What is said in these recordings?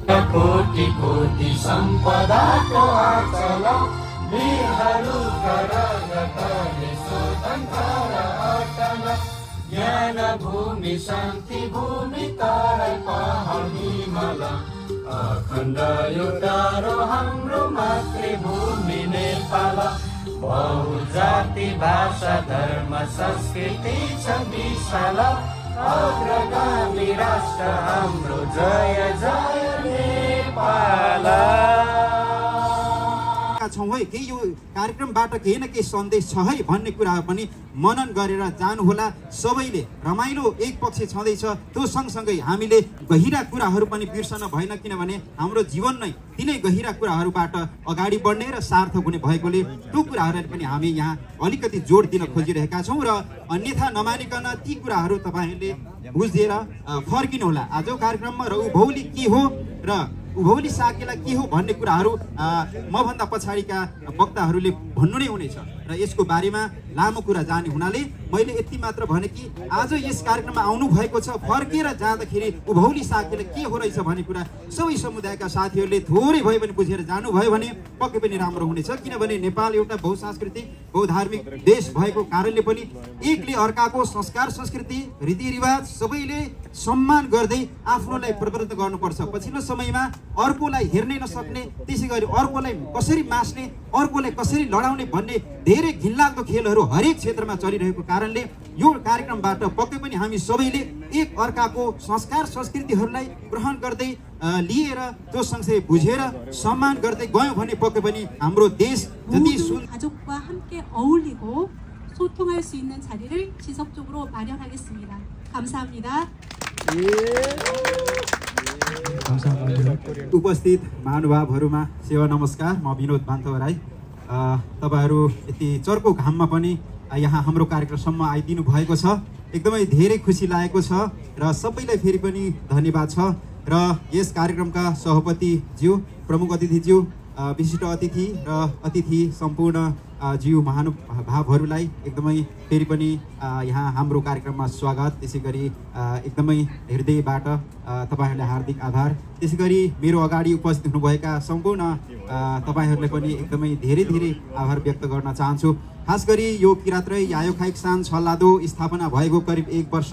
कोटि कोटि सम्पदाको आचल वीरहरूका रगतले स्वतन्त्र अटल ज्ञान भूमि शान्ति भूमि तराई पहाड हिमाल अखण्ड एउटारो हाम्रो मातृभूमि नेपाल बहुजाति भाषा धर्म संस्कृति छ विशाल अग्रगामी राष्ट्र हाम्रो जय जय नेपाल छौँ है केही यो कार्यक्रमबाट केही न केही सन्देश छ है भन्ने कुरा पनि मनन गरेर जानुहोला सबैले रमाइलो एक पक्ष छँदैछ त्यो सँगसँगै हामीले गहिरा कुराहरू पनि बिर्सन भएन किनभने हाम्रो जीवन नै तिनै गहिरा कुराहरूबाट अगाडि बढ्ने र सार्थक हुने भएकोले त्यो कुराहरूलाई पनि हामी यहाँ अलिकति जोड दिन खोजिरहेका छौँ र अन्यथा नमानिकन ती कुराहरू तपाईँहरूले बुझेर फर्किनुहोला आजको कार्यक्रममा र उभौली के हो र उभौली साकेला के हो भन्ने कुराहरू मभन्दा पछाडिका वक्ताहरूले भन्नु नै हुनेछ र यसको बारेमा लामो कुरा जाने हुनाले मैले यति मात्र भने कि आज यस कार्यक्रममा आउनु भएको छ फर्केर जाँदाखेरि उभौली साकेला के हो रहेछ भन्ने कुरा सबै समुदायका साथीहरूले थोरै भए पनि बुझेर जानुभयो भने पक्कै पनि राम्रो हुनेछ किनभने नेपाल एउटा बहुसांस्कृतिक बहुधार्मिक देश भएको कारणले पनि एकले अर्काको संस्कार संस्कृति रीतिरिवाज सबैले सम्मान गर्दै आफ्नोलाई प्रवृत्त गर्नुपर्छ पछिल्लो समयमा अर्कोलाई हेर्नै नसक्ने त्यसै गरी अर्कोलाई कसरी मास्ने अर्कोलाई कसरी लडाउने भन्ने धेरै घिनलाग्दो खेलहरू हरेक क्षेत्रमा चलिरहेको कारणले यो कार्यक्रमबाट पक्कै पनि हामी सबैले एक अर्काको संस्कार संस्कृतिहरूलाई ग्रहण गर्दै लिएर त्यो सँगसँगै बुझेर सम्मान गर्दै गयौँ भने पक्कै पनि हाम्रो देश जति 가족과 함께 어울리고 소통할 수 있는 자리를 지속적으로 마련하겠습니다. 감사합니다. उपस्थित महानुभावहरूमा सेवा नमस्कार म विनोद बान्तवराई तपाईहरू यति चर्को घाममा पनि यहाँ हाम्रो कार्यक्रमसम्म आइदिनु भएको छ एकदमै धेरै खुसी लागेको छ र सबैलाई फेरि पनि धन्यवाद छ र यस कार्यक्रमका सभापति ज्यू प्रमुख अतिथिज्यू विशिष्ट अतिथि र अतिथि सम्पूर्ण ज्यू महानुभावहरूलाई एकदमै फेरि पनि यहाँ हाम्रो कार्यक्रममा स्वागत त्यसै गरी एकदमै हृदयबाट तपाईँहरूलाई हार्दिक आभार त्यसै गरी मेरो अगाडि उपस्थित हुनुभएका सम्पूर्ण तपाईँहरूलाई पनि एकदमै धेरै धेरै आभार व्यक्त गर्न चाहन्छु खास गरी यो किरातरै यायोखाइक सान छल्लादो स्थापना भएको करिब 1 वर्ष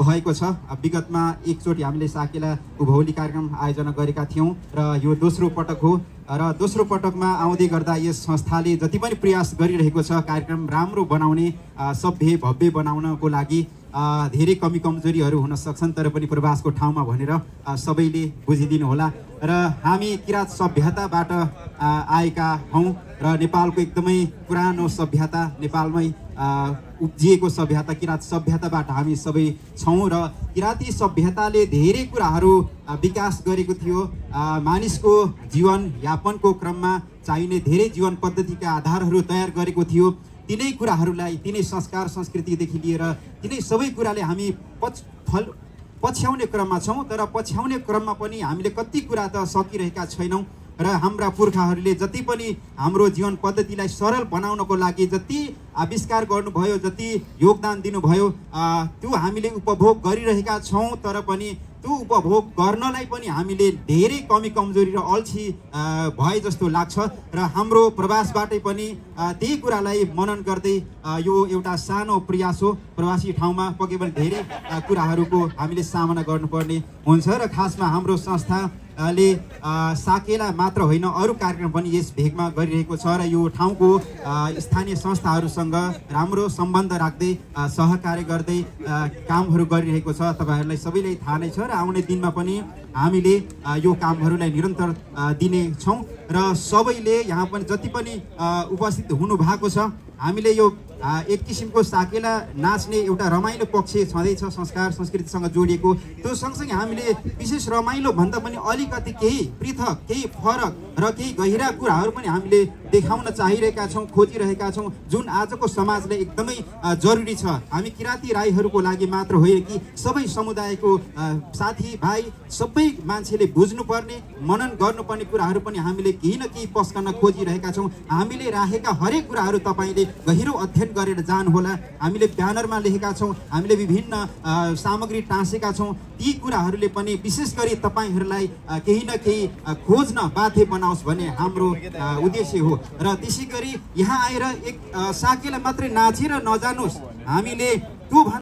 भएको छ विगतमा एकचोटि हामीले साकेला उभौली कार्यक्रम आयोजना गरेका थियौँ र यो दोस्रो पटक हो र दोस्रो पटकमा आउँदै गर्दा यस संस्थाले जति पनि प्रयास गरिरहेको छ कार्यक्रम राम्रो बनाउने सभ्य भव्य बनाउनको लागि धेरै कमी कमजोरीहरू हुन सक्छन् तर पनि प्रवासको ठाउँमा भनेर सबैले बुझिदिनु होला र हामी किरात सभ्यताबाट आएका हौँ र नेपालको एकदमै पुरानो सभ्यता नेपालमै उब्जिएको सभ्यता किरात सभ्यताबाट हामी सबै छौँ र किराती सभ्यताले धेरै कुराहरू विकास गरेको थियो मानिसको जीवन यापनको क्रममा चाहिने धेरै जीवन पद्धतिका आधारहरू तयार गरेको थियो तिनै कुराहरूलाई तिनै संस्कार संस्कृतिदेखि लिएर तिनै सबै कुराले हामी पछ्याउने क्रममा छौँ तर पछ्याउने क्रममा पनि हामीले कति कुरा त सकिरहेका छैनौँ र हाम्रा पुर्खाहरूले जति पनि हाम्रो जीवन पद्धतिलाई सरल बनाउनको लागि जति आविष्कार गर्नुभयो जति योगदान दिनुभयो त्यो हामीले उपभोग गरिरहेका छौँ तर पनि त्यो उपभोग गर्नलाई पनि हामीले धेरै कमी कमजोरी र अल्छी भए जस्तो लाग्छ र हाम्रो प्रवासबाटै पनि त्यही कुरालाई मनन गर्दै यो एउटा सानो प्रयास हो प्रवासी ठाउँमा पक्कै पनि धेरै कुराहरूको हामीले सामना गर्नुपर्ने हुन्छ र खासमा हाम्रो संस्थाले साकेला मात्र होइन अरू कार्यक्रम पनि यस भेगमा गरिरहेको छ र यो ठाउँको स्थानीय संस्थाहरूसँग राम्रो सम्बन्ध राख्दै सहकार्य गर्दै कामहरू गरिरहेको छ तपाईहरूलाई सबैलाई थाहा नै छ र आउने दिनमा पनि हामीले यो कामहरूलाई निरन्तर दिने छौँ र सबैले यहाँ पनि जति पनि उपस्थित हुनु भएको छ हामीले यो एक किसिमको साकेला नाच्ने एउटा रमाइलो पक्ष छँदैछ संस्कार संस्कृतिसँग जोडिएको त्यो सँगसँगै हामीले विशेष रमाइलो भन्दा पनि अलिकति केही पृथक केही फरक र केही गहिरा कुराहरू पनि हामीले देखाउन चाहिरहेका छौँ, खोजिरहेका छौँ, जुन आजको समाजले एकदमै जरुरी छ। हामी किराँती राईहरूको लागि मात्र होइन कि सबै समुदायको साथीभाइ सबै मान्छेले बुझ्नुपर्ने, मनन गर्नुपर्ने कुराहरू पनि हामीले केही न केही पस्कन खोजिरहेका छौँ। हामीले राखेका हरेक कुराहरू तपाईँले गहिरो अध्ययन गरेर जानुहोला। हामीले ब्यानरमा लेखेका छौँ, हामीले विभिन्न सामग्री टाँसेका छौँ। ती कुराहरूले पनि विशेष गरी तपाईँहरूलाई केही न केही खोज्न बाध्य बनाओस् भन्ने हाम्रो उद्देश्य हो। र त्यसै गरी यहाँ आएर एक साकेला मात्रै नाचेर नजानुहोस्। हामीले त्यो